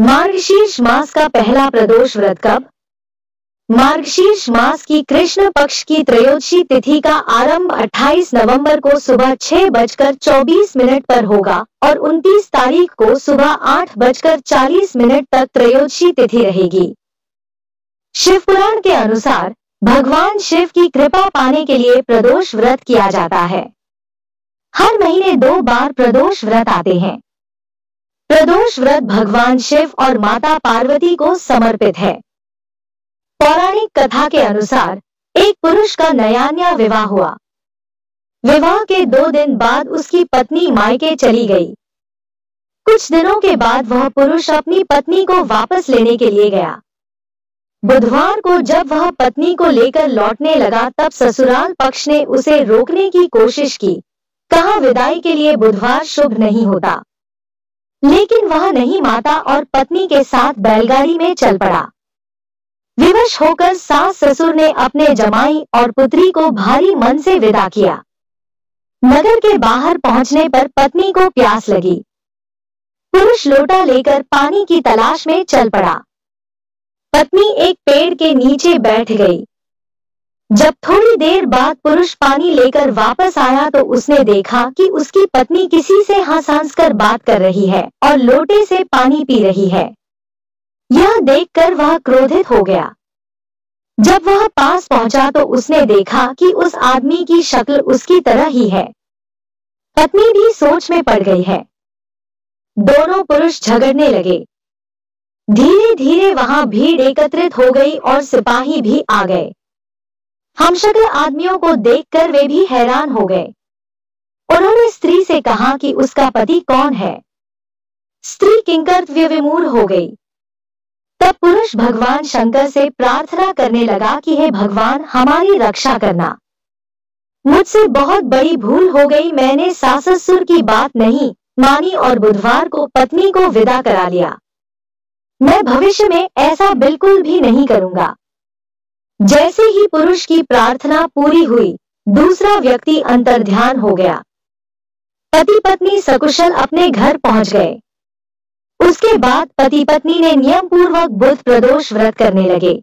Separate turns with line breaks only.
मार्गशीर्ष मास का पहला प्रदोष व्रत कब? मार्गशीर्ष मास की कृष्ण पक्ष की त्रयोदशी तिथि का आरंभ 28 नवंबर को सुबह 6:24 पर होगा और 29 तारीख को सुबह 8:40 तक त्रयोदशी तिथि रहेगी। शिव पुराण के अनुसार भगवान शिव की कृपा पाने के लिए प्रदोष व्रत किया जाता है। हर महीने 2 बार प्रदोष व्रत आते हैं। प्रदोष व्रत भगवान शिव और माता पार्वती को समर्पित है। पौराणिक कथा के अनुसार एक पुरुष का नया विवाह हुआ। विवाह के 2 दिन बाद उसकी पत्नी मायके चली गई। कुछ दिनों के बाद वह पुरुष अपनी पत्नी को वापस लेने के लिए गया। बुधवार को जब वह पत्नी को लेकर लौटने लगा तब ससुराल पक्ष ने उसे रोकने की कोशिश की। कहा विदाई के लिए बुधवार शुभ नहीं होता, लेकिन वह नहीं माता और पत्नी के साथ बैलगाड़ी में चल पड़ा। विवश होकर सास ससुर ने अपने जमाई और पुत्री को भारी मन से विदा किया। नगर के बाहर पहुंचने पर पत्नी को प्यास लगी। पुरुष लोटा लेकर पानी की तलाश में चल पड़ा। पत्नी एक पेड़ के नीचे बैठ गई। जब थोड़ी देर बाद पुरुष पानी लेकर वापस आया तो उसने देखा कि उसकी पत्नी किसी से हंस-हंस बात कर रही है और लोटे से पानी पी रही है। यह देखकर वह क्रोधित हो गया। जब वह पास पहुंचा तो उसने देखा कि उस आदमी की शक्ल उसकी तरह ही है। पत्नी भी सोच में पड़ गई है। दोनों पुरुष झगड़ने लगे। धीरे धीरे वहां भीड़ एकत्रित हो गई और सिपाही भी आ गए। हमशक्ल आदमियों को देखकर वे भी हैरान हो गए। उन्होंने स्त्री से कहा कि उसका पति कौन है। स्त्री किंकर्तव्य विमूढ़ हो गई। तब पुरुष भगवान शंकर से प्रार्थना करने लगा कि हे भगवान, हमारी रक्षा करना। मुझसे बहुत बड़ी भूल हो गई। मैंने सास ससुर की बात नहीं मानी और बुधवार को पत्नी को विदा करा लिया। मैं भविष्य में ऐसा बिल्कुल भी नहीं करूंगा। जैसे ही पुरुष की प्रार्थना पूरी हुई, दूसरा व्यक्ति अंतर्ध्यान हो गया। पति पत्नी सकुशल अपने घर पहुंच गए। उसके बाद पति पत्नी ने नियम पूर्वक बुध प्रदोष व्रत करने लगे।